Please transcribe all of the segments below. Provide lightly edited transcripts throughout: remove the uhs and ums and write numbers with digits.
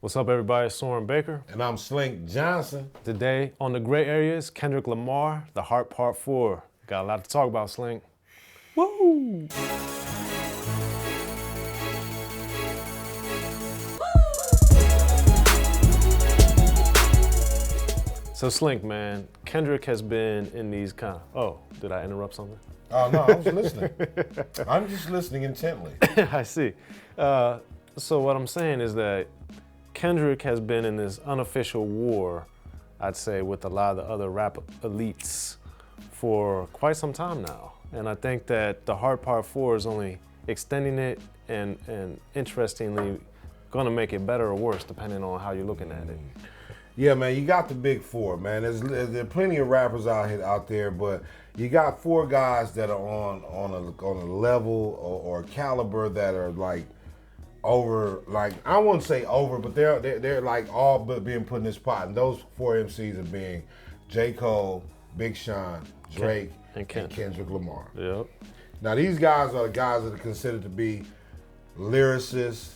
What's up, everybody? It's Soren Baker. And I'm Slink Johnson. Today on the gray areas, Kendrick Lamar, The Heart Part 4. Got a lot to talk about, Slink. Woo! So Slink, man, Kendrick has been in these kind of, oh, did I interrupt something? Oh, no, I was listening. I'm just listening intently. I see. So what I'm saying is that Kendrick has been in this unofficial war, I'd say, with a lot of the other rap elites for quite some time now. And I think that The Heart Part 4 is only extending it and interestingly, gonna make it better or worse depending on how you're looking at it. Yeah, man, you got the big four, man. There are plenty of rappers out there, but you got four guys that are on a level or caliber that are like over, like I wouldn't say over, but they're like all but being put in this pot. And those four MCs are being J. Cole, Big Sean, Drake, and Kendrick Lamar. Yep. Now these guys are the guys that are considered to be lyricists,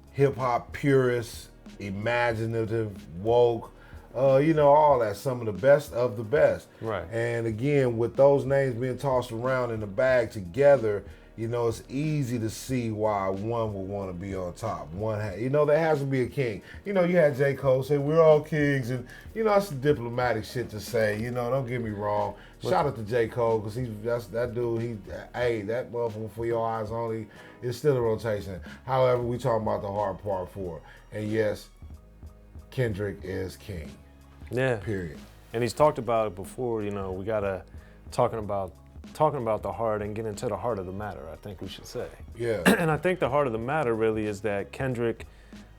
hip hop purists, imaginative, woke, all that. Some of the best of the best. Right. And again, with those names being tossed around in the bag together, it's easy to see why one would want to be on top. There has to be a king. You had J. Cole say, we're all kings, and, that's diplomatic shit to say, don't get me wrong. Shout out to J. Cole, because that dude, that motherfucker for your eyes only is still a rotation. However, we talking about The Hard Part 4. And yes, Kendrick is king. Yeah. Period. And he's talked about it before, we gotta talking about the heart and get into the heart of the matter, I think we should say. Yeah. And I think the heart of the matter really is that Kendrick,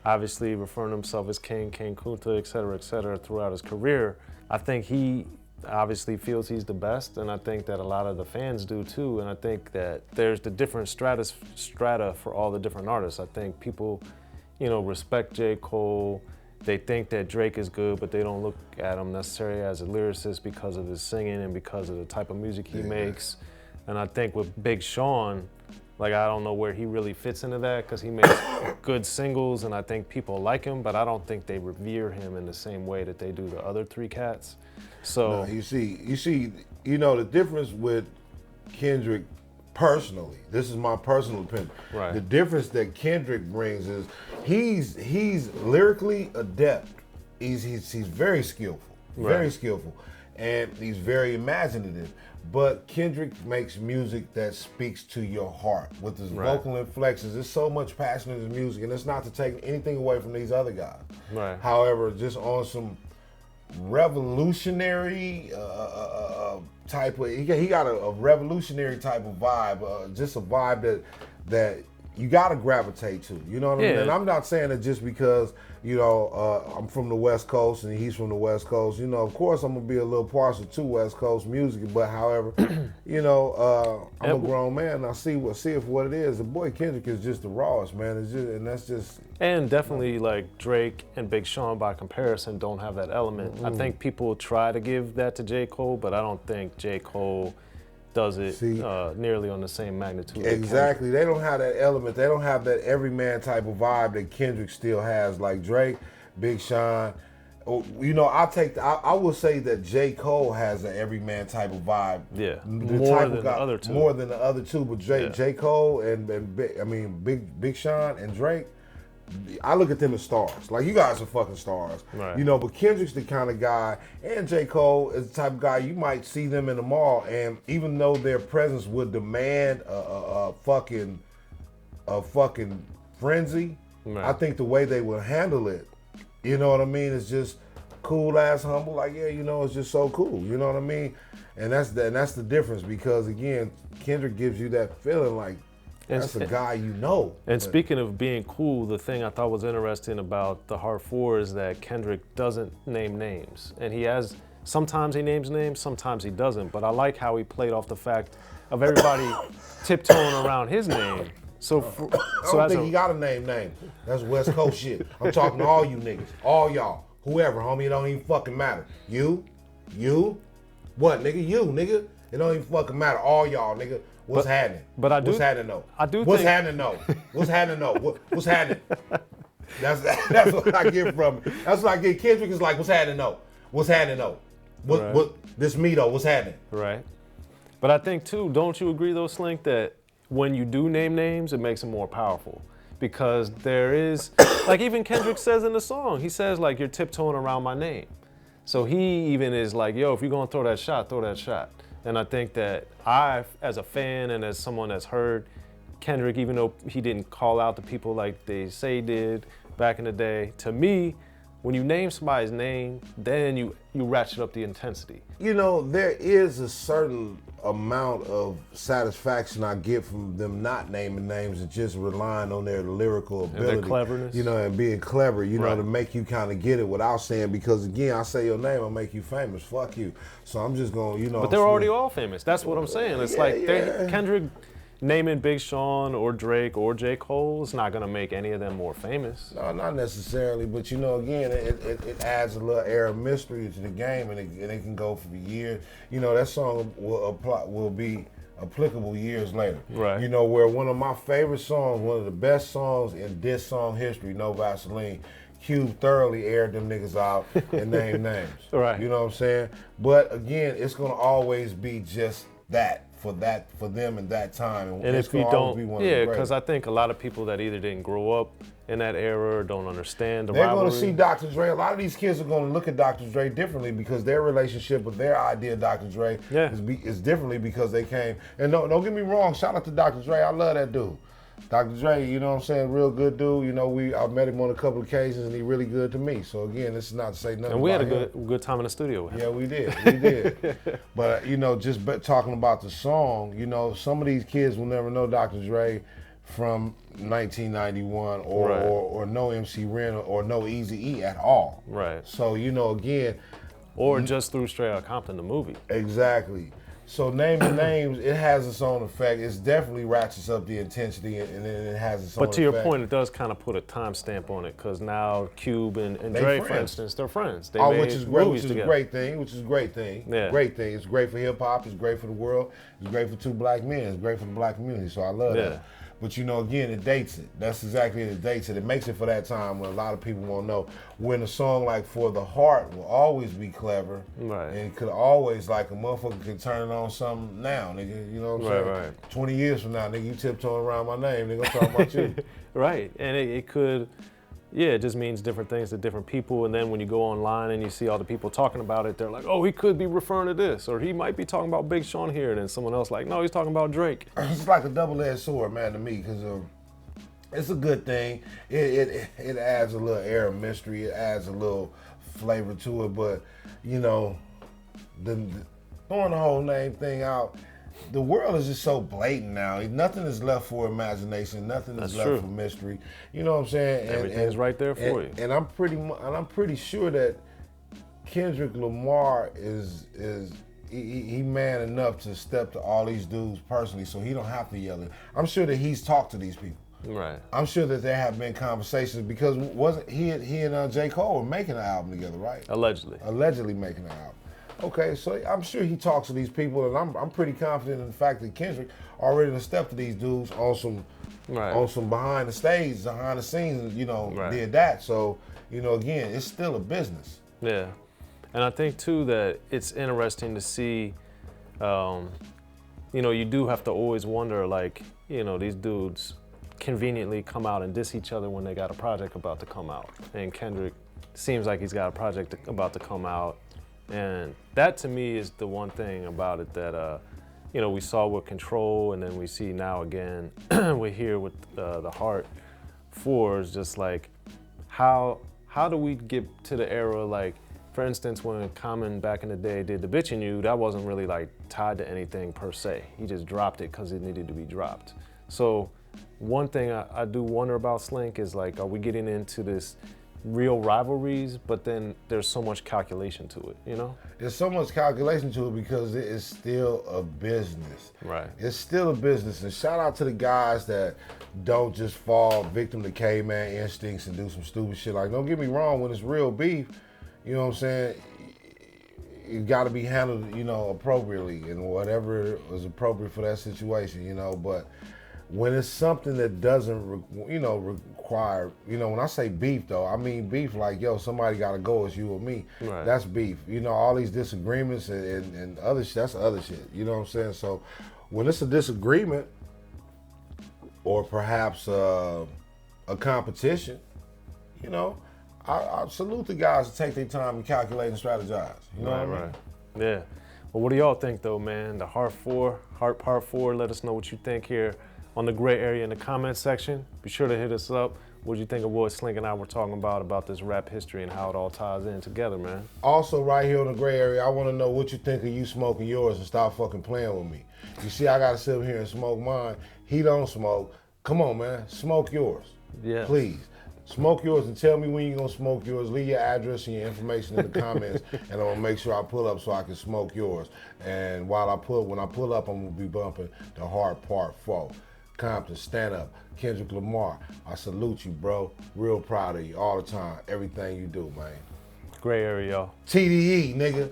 obviously referring to himself as King Kunta, et cetera, throughout his career, I think he obviously feels he's the best, and I think that a lot of the fans do too, and I think that there's the different strata for all the different artists. I think people, respect J. Cole. They think that Drake is good, but they don't look at him necessarily as a lyricist because of his singing and because of the type of music he makes. And I think with Big Sean, I don't know where he really fits into that because he makes good singles and I think people like him, but I don't think they revere him in the same way that they do the other three cats. So no, you see, the difference with Kendrick personally, this is my personal opinion. Right. The difference that Kendrick brings is he's lyrically adept. He's very skillful, very skillful, and he's very imaginative. But Kendrick makes music that speaks to your heart with his vocal inflections. There's so much passion in his music, and it's not to take anything away from these other guys. Right. However, just on some revolutionary type of, he got a revolutionary type of vibe, just a vibe that you gotta gravitate to. You know what I mean? And I'm not saying it just because I'm from the West Coast and he's from the West Coast. Of course I'm gonna be a little partial to West Coast music, but however, I'm a grown man and I see it for what it is. The boy Kendrick is just the rawest, man. And definitely like Drake and Big Sean by comparison don't have that element. I think people try to give that to J. Cole, but I don't think J. Cole does it nearly on the same magnitude. Exactly. They don't have that element. They don't have that everyman type of vibe that Kendrick still has, like Drake, Big Sean. I will say that J. Cole has an everyman type of vibe. Yeah, more than the other two. More than the other two, but J. Cole and Big Sean and Drake, I look at them as stars. Like, you guys are fucking stars. Right. But Kendrick's the kind of guy, and J. Cole is the type of guy you might see them in the mall, and even though their presence would demand a fucking frenzy, I think the way they would handle it, you know what I mean, is just cool ass humble. Like, it's just so cool. You know what I mean? And that's the difference, because again, Kendrick gives you that feeling like, that's a guy you know. And speaking of being cool, the thing I thought was interesting about The Heart 4 is that Kendrick doesn't name names. And sometimes he names names, sometimes he doesn't. But I like how he played off the fact of everybody tiptoeing around his name. I don't think he got a name. That's West Coast shit. I'm talking to all you niggas, all y'all, whoever, homie, it don't even fucking matter. You, what, nigga? You, nigga. It don't even fucking matter. All y'all, nigga. What's happening? But I do. What's happening though? I do. What's happening though? What's happening though? What's happening? That's what I get from it. That's what I get. Kendrick is like, what's happening though? What's happening though? What this me though? What's happening? Right. But I think too, don't you agree though, Slink, that when you do name names, it makes them more powerful? Because there is, like even Kendrick says in the song, he says like, you're tiptoeing around my name. So he even is like, yo, if you're gonna throw that shot, throw that shot. And I think that I, as a fan and as someone that's heard Kendrick, even though he didn't call out the people like they say he did back in the day, to me, when you name somebody's name, then you ratchet up the intensity. You know, there is a certain amount of satisfaction I get from them not naming names and just relying on their lyrical ability. And their cleverness. You know, and being clever, you know, to make you kind of get it without saying, because again, I say your name, I'll make you famous, fuck you. So I'm just going, you know. But they're already all famous. That's what I'm saying. It's Kendrick naming Big Sean or Drake or J. Cole is not gonna make any of them more famous. No, not necessarily, but you know, again, it adds a little air of mystery to the game, and it can go for years. You know, that song will be applicable years later. Right. You know, where one of my favorite songs, one of the best songs in diss song history, No Vaseline, Cube thoroughly aired them niggas out and named names. Right. You know what I'm saying? But again, it's gonna always be just that. For them in that time, and if you don't, because I think a lot of people that either didn't grow up in that era or don't understand the rivalry. They're going to see Dr. Dre. A lot of these kids are going to look at Dr. Dre differently because their relationship with their idea of Dr. Dre is differently because they came. And don't get me wrong, shout out to Dr. Dre. I love that dude. Dr. Dre, you know what I'm saying, real good dude. You know, I met him on a couple of occasions, and he really good to me. So again, this is not to say nothing. And we had a good time in the studio with him. Yeah, we did. But you know, just talking about the song, you know, some of these kids will never know Dr. Dre from 1991 or know MC Ren or know Eazy-E at all. Right. So you know, again, or just through Straight Outta Compton, the movie. Exactly. So naming names, it has its own effect. It's definitely ratchets up the intensity, and then it has its own effect. But to your point, it does kind of put a timestamp on it, because now Cube and Dre, for instance, they're friends. They made which is great, movies together. Great thing. Yeah. Great thing. It's great for hip hop. It's great for the world. It's great for two black men. It's great for the black community. So I love that. But you know, again, it dates it. That's exactly it. It dates it. It makes it for that time when a lot of people won't know. When a song like For the Heart will always be clever. Right. And it could always, like, a motherfucker can turn it on something now, nigga. You know what I'm saying? Right. 20 years from now, nigga, you tiptoeing around my name, nigga, I'm talking about you. Right. And it could, it just means different things to different people. And then when you go online and you see all the people talking about it, they're like, oh, he could be referring to this, or he might be talking about Big Sean here. And then someone else like, no, he's talking about Drake. It's like a double-edged sword, man, to me, because it's a good thing. It adds a little air of mystery. It adds a little flavor to it. But, you know, throwing the whole name thing out, the world is just so blatant now. Nothing is left for imagination. Nothing is left for mystery. You know what I'm saying? Everything's right there for you. And I'm pretty sure that Kendrick Lamar is he man enough to step to all these dudes personally, so he don't have to yell it. I'm sure that he's talked to these people. Right. I'm sure that there have been conversations, because wasn't he and J. Cole were making an album together, right? Allegedly making an album. Okay, so I'm sure he talks to these people, and I'm pretty confident in the fact that Kendrick already done stepped to these dudes on some behind the scenes, you know, did that. So, you know, again, it's still a business. Yeah, and I think too that it's interesting to see. You know, you do have to always wonder, like, you know, these dudes conveniently come out and diss each other when they got a project about to come out, and Kendrick seems like he's got a project about to come out. And that to me is the one thing about it that, you know, we saw with Control, and then we see now again, we're here with the Heart 4 is just like, how do we get to the era, like, for instance, when Common back in the day did The Bitchin' You, that wasn't really like tied to anything per se. He just dropped it because it needed to be dropped. So one thing I do wonder about Slink is, like, are we getting into this real rivalries, but then there's so much calculation to it, you know? There's so much calculation to it because it is still a business. Right. It's still a business, and shout out to the guys that don't just fall victim to caveman instincts and do some stupid shit. Like, don't get me wrong, when it's real beef, you know what I'm saying, it got to be handled, you know, appropriately, and whatever is appropriate for that situation, you know, but when it's something that doesn't, require, when I say beef though, I mean beef like, yo, somebody got to go, it's you or me. Right. That's beef. All these disagreements and other shit, that's other shit. You know what I'm saying? So when it's a disagreement or perhaps a competition, I salute the guys to take their time and calculate and strategize. You know what I mean? Right. Yeah. Well, what do y'all think though, man? The Heart Part 4, let us know what you think here on the gray area in the comment section. Be sure to hit us up. What do you think of what Slink and I were talking about this rap history and how it all ties in together, man? Also, right here in the gray area, I want to know what you think of you smoking yours and stop fucking playing with me. You see, I got to sit here and smoke mine. He don't smoke. Come on, man. Smoke yours. Yeah. Please. Smoke yours and tell me when you're going to smoke yours. Leave your address and your information in the comments, and I'm going to make sure I pull up so I can smoke yours. And when I pull up, I'm going to be bumping the Heart Part 4. Compton, stand up. Kendrick Lamar, I salute you, bro. Real proud of you all the time. Everything you do, man. Gray area, y'all. TDE, nigga.